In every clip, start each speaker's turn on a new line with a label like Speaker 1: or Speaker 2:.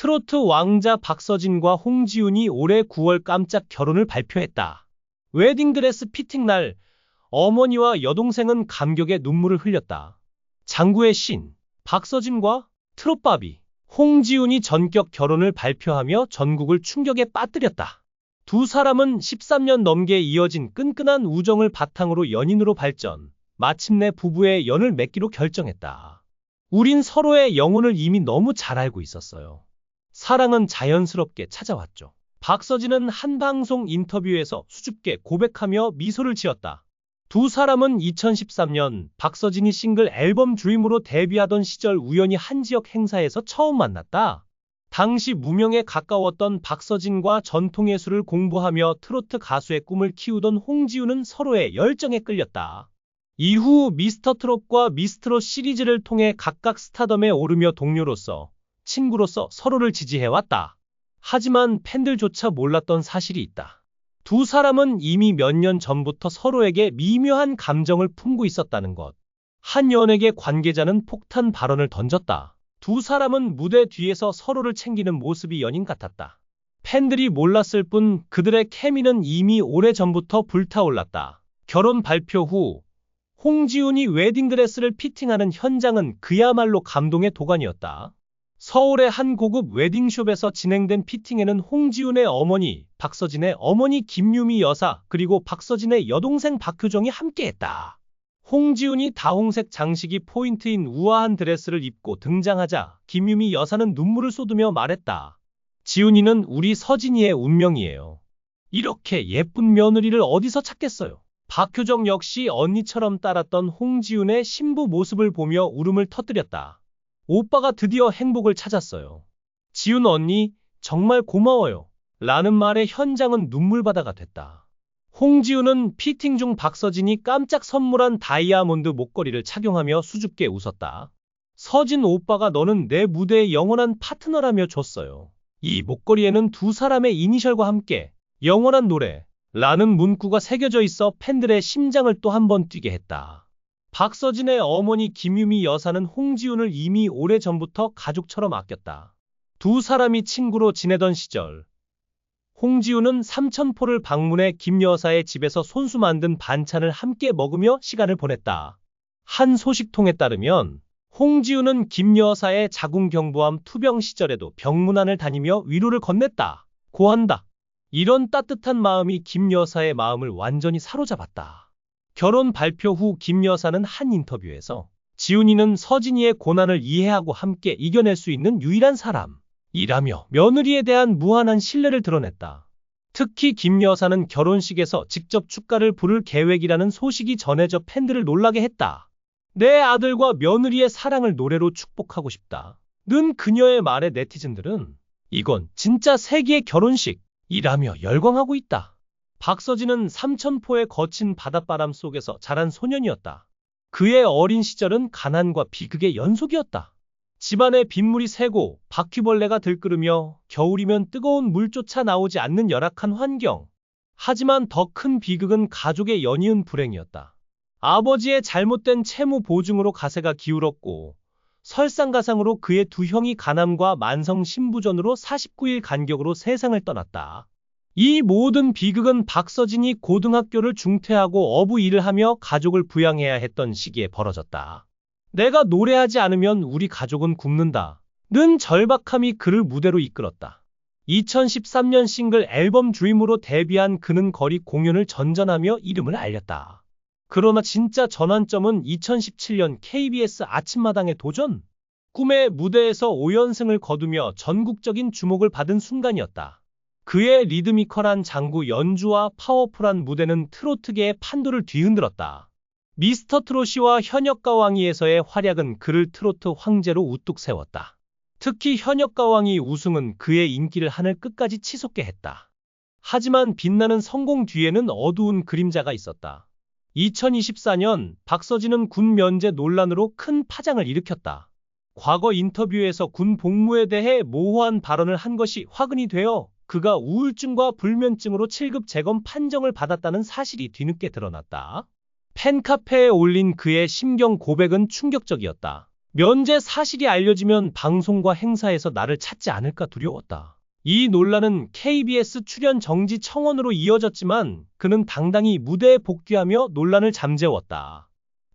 Speaker 1: 트로트 왕자 박서진과 홍지훈이 올해 9월 깜짝 결혼을 발표했다. 웨딩드레스 피팅 날 어머니와 여동생은 감격의 눈물을 흘렸다. 장구의 신, 박서진과 트롯바비, 홍지훈이 전격 결혼을 발표하며 전국을 충격에 빠뜨렸다. 두 사람은 13년 넘게 이어진 끈끈한 우정을 바탕으로 연인으로 발전, 마침내 부부의 연을 맺기로 결정했다. 우린 서로의 영혼을 이미 너무 잘 알고 있었어요. 사랑은 자연스럽게 찾아왔죠. 박서진은 한 방송 인터뷰에서 수줍게 고백하며 미소를 지었다. 두 사람은 2013년 박서진이 싱글 앨범 드림으로 데뷔하던 시절 우연히 한 지역 행사에서 처음 만났다. 당시 무명에 가까웠던 박서진과 전통예술을 공부하며 트로트 가수의 꿈을 키우던 홍지훈은 서로의 열정에 끌렸다. 이후 미스터 트롯과 미스트롯 시리즈를 통해 각각 스타덤에 오르며 동료로서, 친구로서 서로를 지지해왔다. 하지만 팬들조차 몰랐던 사실이 있다. 두 사람은 이미 몇 년 전부터 서로에게 미묘한 감정을 품고 있었다는 것. 한 연예계 관계자는 폭탄 발언을 던졌다. 두 사람은 무대 뒤에서 서로를 챙기는 모습이 연인 같았다. 팬들이 몰랐을 뿐 그들의 케미는 이미 오래전부터 불타올랐다. 결혼 발표 후 홍지훈이 웨딩드레스를 피팅하는 현장은 그야말로 감동의 도가니였다. 서울의 한 고급 웨딩숍에서 진행된 피팅에는 홍지훈의 어머니, 박서진의 어머니 김유미 여사, 그리고 박서진의 여동생 박효정이 함께했다. 홍지훈이 다홍색 장식이 포인트인 우아한 드레스를 입고 등장하자 김유미 여사는 눈물을 쏟으며 말했다. 지훈이는 우리 서진이의 운명이에요. 이렇게 예쁜 며느리를 어디서 찾겠어요. 박효정 역시 언니처럼 따랐던 홍지훈의 신부 모습을 보며 울음을 터뜨렸다. 오빠가 드디어 행복을 찾았어요. 지훈 언니, 정말 고마워요. 라는 말에 현장은 눈물바다가 됐다. 홍지훈은 피팅 중 박서진이 깜짝 선물한 다이아몬드 목걸이를 착용하며 수줍게 웃었다. 서진 오빠가 너는 내 무대의 영원한 파트너라며 줬어요. 이 목걸이에는 두 사람의 이니셜과 함께 영원한 노래 라는 문구가 새겨져 있어 팬들의 심장을 또 한 번 뛰게 했다. 박서진의 어머니 김유미 여사는 홍지훈을 이미 오래전부터 가족처럼 아꼈다. 두 사람이 친구로 지내던 시절 홍지훈은 삼천포를 방문해 김 여사의 집에서 손수 만든 반찬을 함께 먹으며 시간을 보냈다. 한 소식통에 따르면 홍지훈은 김 여사의 자궁경부암 투병 시절에도 병문안을 다니며 위로를 건넸다. 고한다. 이런 따뜻한 마음이 김 여사의 마음을 완전히 사로잡았다. 결혼 발표 후 김 여사는 한 인터뷰에서 지훈이는 서진이의 고난을 이해하고 함께 이겨낼 수 있는 유일한 사람이라며 며느리에 대한 무한한 신뢰를 드러냈다. 특히 김 여사는 결혼식에서 직접 축가를 부를 계획이라는 소식이 전해져 팬들을 놀라게 했다. 내 아들과 며느리의 사랑을 노래로 축복하고 싶다. 는 그녀의 말에 네티즌들은 이건 진짜 세기의 결혼식이라며 열광하고 있다. 박서진은 삼천포의 거친 바닷바람 속에서 자란 소년이었다. 그의 어린 시절은 가난과 비극의 연속이었다. 집안에 빗물이 새고 바퀴벌레가 들끓으며 겨울이면 뜨거운 물조차 나오지 않는 열악한 환경. 하지만 더 큰 비극은 가족의 연이은 불행이었다. 아버지의 잘못된 채무 보증으로 가세가 기울었고 설상가상으로 그의 두 형이 간암과 만성 신부전으로 49일 간격으로 세상을 떠났다. 이 모든 비극은 박서진이 고등학교를 중퇴하고 어부 일을 하며 가족을 부양해야 했던 시기에 벌어졌다. 내가 노래하지 않으면 우리 가족은 굶는다. 는 절박함이 그를 무대로 이끌었다. 2013년 싱글 앨범 드림으로 데뷔한 그는 거리 공연을 전전하며 이름을 알렸다. 그러나 진짜 전환점은 2017년 KBS 아침마당의 도전. 꿈의 무대에서 5연승을 거두며 전국적인 주목을 받은 순간이었다. 그의 리드미컬한 장구 연주와 파워풀한 무대는 트로트계의 판도를 뒤흔들었다. 미스터 트롯이와 현역가왕이에서의 활약은 그를 트로트 황제로 우뚝 세웠다. 특히 현역가왕이 우승은 그의 인기를 하늘 끝까지 치솟게 했다. 하지만 빛나는 성공 뒤에는 어두운 그림자가 있었다. 2024년 박서진은 군 면제 논란으로 큰 파장을 일으켰다. 과거 인터뷰에서 군 복무에 대해 모호한 발언을 한 것이 화근이 되어 그가 우울증과 불면증으로 7급 재검 판정을 받았다는 사실이 뒤늦게 드러났다. 팬카페에 올린 그의 심경 고백은 충격적이었다. 면제 사실이 알려지면 방송과 행사에서 나를 찾지 않을까 두려웠다. 이 논란은 KBS 출연 정지 청원으로 이어졌지만 그는 당당히 무대에 복귀하며 논란을 잠재웠다.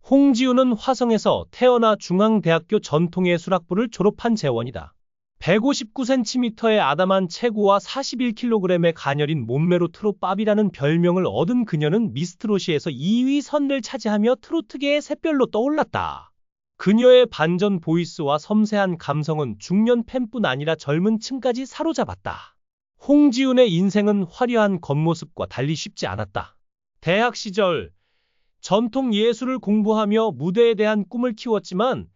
Speaker 1: 홍지훈은 화성에서 태어나 중앙대학교 전통예술학부를 졸업한 재원이다. 159cm의 아담한 체구와 41kg의 가녀린 몸매로 트롯밥이라는 별명을 얻은 그녀는 미스트롯시에서 2위 선을 차지하며 트로트계의 샛별로 떠올랐다. 그녀의 반전 보이스와 섬세한 감성은 중년 팬뿐 아니라 젊은 층까지 사로잡았다. 홍지훈의 인생은 화려한 겉모습과 달리 쉽지 않았다. 대학 시절 전통 예술을 공부하며 무대에 대한 꿈을 키웠지만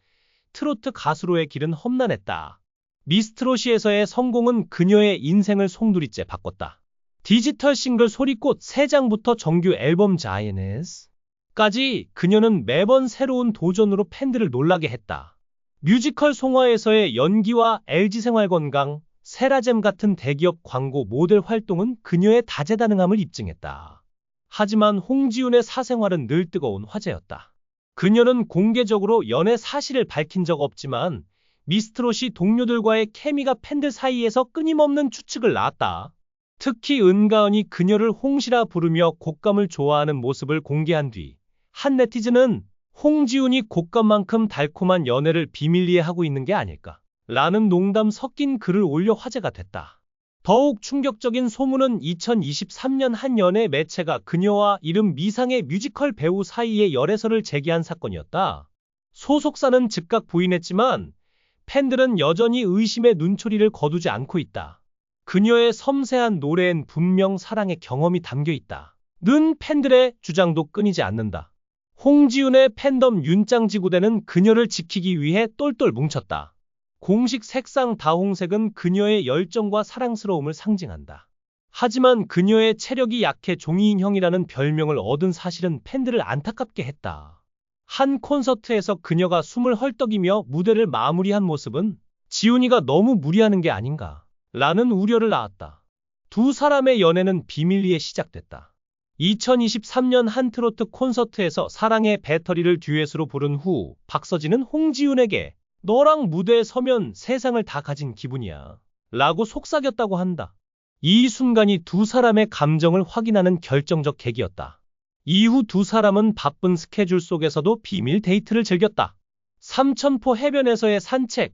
Speaker 1: 트로트 가수로의 길은 험난했다. 미스트롯시에서의 성공은 그녀의 인생을 송두리째 바꿨다. 디지털 싱글 소리꽃 3장부터 정규 앨범 자이언스까지 그녀는 매번 새로운 도전으로 팬들을 놀라게 했다. 뮤지컬 송화에서의 연기와 LG생활건강, 세라젬 같은 대기업 광고 모델 활동은 그녀의 다재다능함을 입증했다. 하지만 홍지훈의 사생활은 늘 뜨거운 화제였다. 그녀는 공개적으로 연애 사실을 밝힌 적 없지만 미스트롯시 동료들과의 케미가 팬들 사이에서 끊임없는 추측을 낳았다. 특히 은가은이 그녀를 홍시라 부르며 곶감을 좋아하는 모습을 공개한 뒤 한 네티즌은 홍지훈이 곶감만큼 달콤한 연애를 비밀리에 하고 있는 게 아닐까 라는 농담 섞인 글을 올려 화제가 됐다. 더욱 충격적인 소문은 2023년 한 연예 매체가 그녀와 이름 미상의 뮤지컬 배우 사이에 열애설을 제기한 사건이었다. 소속사는 즉각 부인했지만 팬들은 여전히 의심의 눈초리를 거두지 않고 있다. 그녀의 섬세한 노래엔 분명 사랑의 경험이 담겨 있다. 는 팬들의 주장도 끊이지 않는다. 홍지훈의 팬덤 윤짱지구대는 그녀를 지키기 위해 똘똘 뭉쳤다. 공식 색상 다홍색은 그녀의 열정과 사랑스러움을 상징한다. 하지만 그녀의 체력이 약해 종이인형이라는 별명을 얻은 사실은 팬들을 안타깝게 했다. 한 콘서트에서 그녀가 숨을 헐떡이며 무대를 마무리한 모습은 지훈이가 너무 무리하는 게 아닌가 라는 우려를 낳았다. 두 사람의 연애는 비밀리에 시작됐다. 2023년 한 트로트 콘서트에서 사랑의 배터리를 듀엣으로 부른 후 박서진은 홍지훈에게 너랑 무대에 서면 세상을 다 가진 기분이야 라고 속삭였다고 한다. 이 순간이 두 사람의 감정을 확인하는 결정적 계기였다. 이후 두 사람은 바쁜 스케줄 속에서도 비밀 데이트를 즐겼다. 삼천포 해변에서의 산책,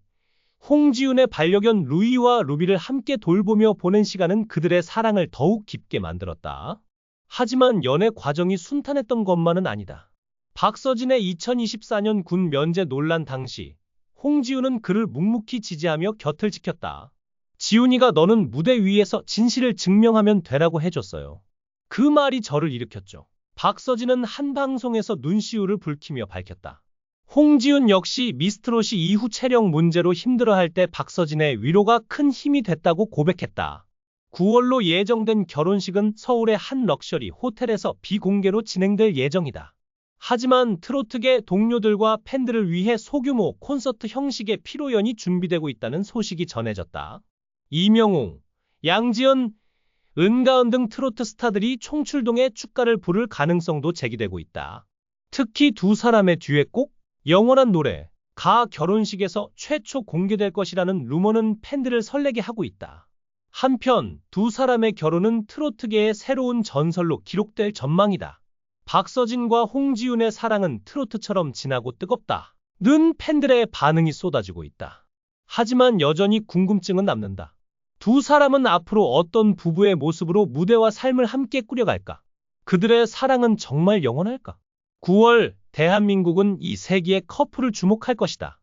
Speaker 1: 홍지훈의 반려견 루이와 루비를 함께 돌보며 보낸 시간은 그들의 사랑을 더욱 깊게 만들었다. 하지만 연애 과정이 순탄했던 것만은 아니다. 박서진의 2024년 군 면제 논란 당시 홍지훈은 그를 묵묵히 지지하며 곁을 지켰다. 지훈이가 너는 무대 위에서 진실을 증명하면 되라고 해줬어요. 그 말이 저를 일으켰죠. 박서진은 한 방송에서 눈시울을 붉히며 밝혔다. 홍지훈 역시 미스트롯이 이후 체력 문제로 힘들어할 때 박서진의 위로가 큰 힘이 됐다고 고백했다. 9월로 예정된 결혼식은 서울의 한 럭셔리 호텔에서 비공개로 진행될 예정이다. 하지만 트로트계 동료들과 팬들을 위해 소규모 콘서트 형식의 피로연이 준비되고 있다는 소식이 전해졌다. 이명웅, 양지연, 은가은 등 트로트 스타들이 총출동해 축가를 부를 가능성도 제기되고 있다. 특히 두 사람의 듀엣곡, 영원한 노래가 결혼식에서 최초 공개될 것이라는 루머는 팬들을 설레게 하고 있다. 한편 두 사람의 결혼은 트로트계의 새로운 전설로 기록될 전망이다. 박서진과 홍지훈의 사랑은 트로트처럼 진하고 뜨겁다. 는 팬들의 반응이 쏟아지고 있다. 하지만 여전히 궁금증은 남는다. 두 사람은 앞으로 어떤 부부의 모습으로 무대와 삶을 함께 꾸려갈까? 그들의 사랑은 정말 영원할까? 9월 대한민국은 이 세기의 커플을 주목할 것이다.